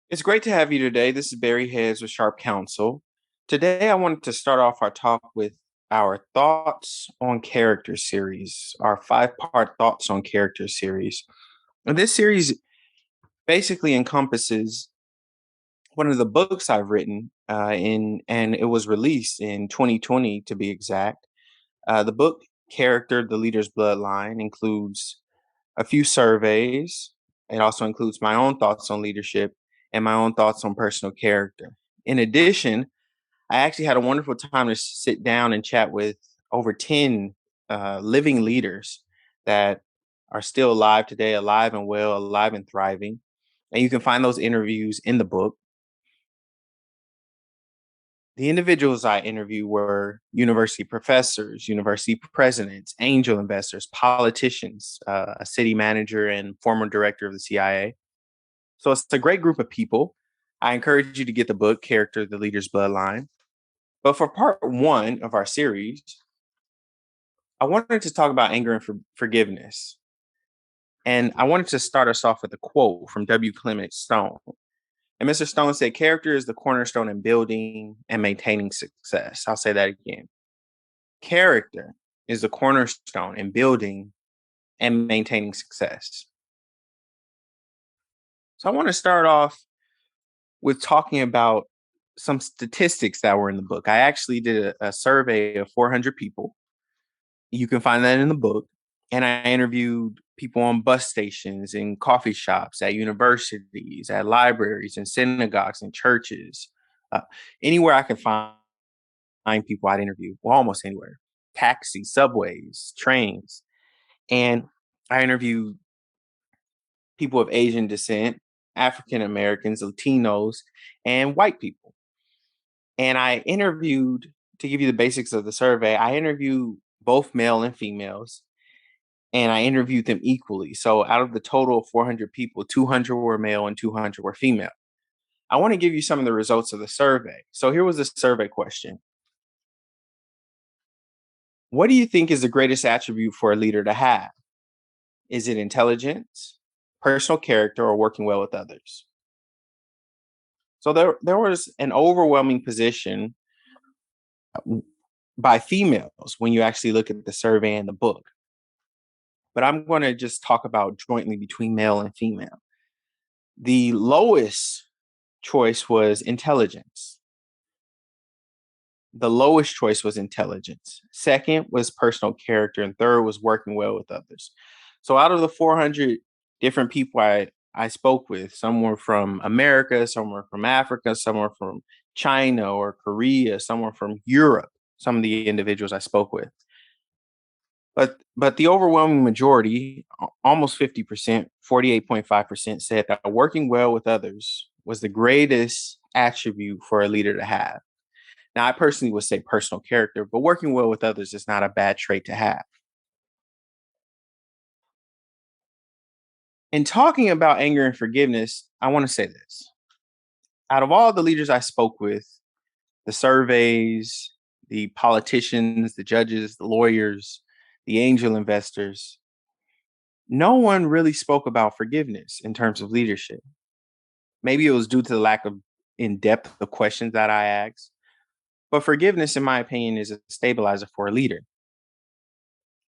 It's great to have you today. This is Barry Heads with Sharp Counsel. Today, I wanted to start off our talk with our Thoughts on Character series, our five-part Thoughts on Character series. And this series basically encompasses one of the books I've written, and it was released in 2020 to be exact. The book Character, the Leader's Bloodline includes a few surveys. It also includes my own thoughts on leadership and my own thoughts on personal character. In addition, I actually had a wonderful time to sit down and chat with over 10 living leaders that are still alive today, alive and well, alive and thriving. And you can find those interviews in the book. The individuals I interviewed were university professors, university presidents, angel investors, politicians, a city manager, and former director of the CIA. So it's a great group of people. I encourage you to get the book, Character, the Leader's Bloodline. But for part one of our series, I wanted to talk about anger and forgiveness. And I wanted to start us off with a quote from W. Clement Stone. And Mr. Stone said, character is the cornerstone in building and maintaining success. I'll say that again. Character is the cornerstone in building and maintaining success. So I want to start off with talking about some statistics that were in the book. I actually did a survey of 400 people. You can find that in the book. And I interviewed people on bus stations, in coffee shops, at universities, at libraries, and synagogues, and churches. Anywhere I could find people I'd interview, well, almost anywhere. Taxis, subways, trains. And I interviewed people of Asian descent, African Americans, Latinos, and white people. And I interviewed, to give you the basics of the survey, I interviewed both male and females, and I interviewed them equally. So out of the total of 400 people, 200 were male and 200 were female. I want to give you some of the results of the survey. So here was the survey question. What do you think is the greatest attribute for a leader to have? Is it intelligence, personal character, or working well with others? So there was an overwhelming position by females when you actually look at the survey and the book. But I'm going to just talk about jointly between male and female. The lowest choice was intelligence. The lowest choice was intelligence. Second was personal character. And third was working well with others. So out of the 400 different people I spoke with, some were from America, some were from Africa, some were from China or Korea, some were from Europe, some of the individuals I spoke with. But the overwhelming majority, almost 50%, 48.5% said that working well with others was the greatest attribute for a leader to have. Now, I personally would say personal character, but working well with others is not a bad trait to have. In talking about anger and forgiveness, I want to say this. Out of all the leaders I spoke with, the surveys, the politicians, the judges, the lawyers, the angel investors, no one really spoke about forgiveness in terms of leadership. Maybe it was due to the lack of in depth of questions that I asked. But forgiveness, in my opinion, is a stabilizer for a leader.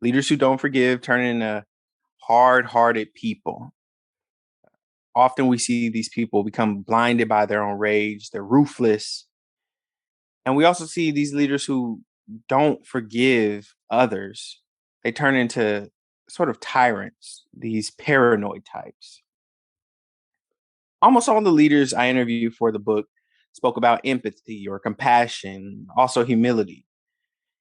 Leaders who don't forgive turn into hard hearted people. Often we see these people become blinded by their own rage, they're ruthless. And we also see these leaders who don't forgive others, they turn into sort of tyrants, these paranoid types. Almost all the leaders I interviewed for the book spoke about empathy or compassion, also humility.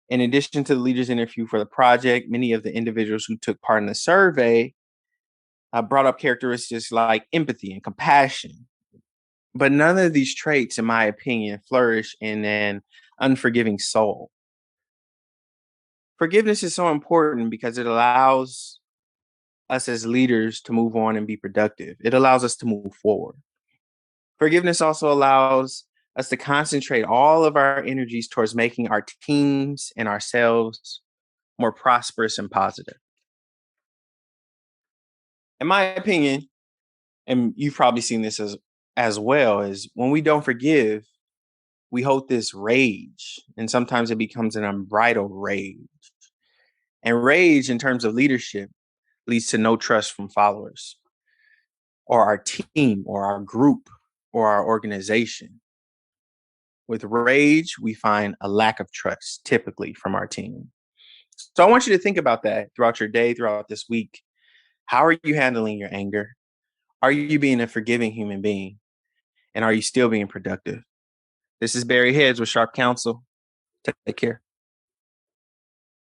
In addition to the leaders interviewed for the project, many of the individuals who took part in the survey brought up characteristics like empathy and compassion. But none of these traits, in my opinion, flourish in an unforgiving soul. Forgiveness is so important because it allows us as leaders to move on and be productive. It allows us to move forward. Forgiveness also allows us to concentrate all of our energies towards making our teams and ourselves more prosperous and positive. In my opinion, and you've probably seen this as well is when we don't forgive, we hold this rage, and sometimes it becomes an unbridled rage. And rage, in terms of leadership, leads to no trust from followers or our team or our group or our organization. With rage, we find a lack of trust typically from our team. So I want you to think about that throughout your day, throughout this week. How are you handling your anger? Are you being a forgiving human being? And are you still being productive? This is Barry Heads with Sharp Counsel. Take care.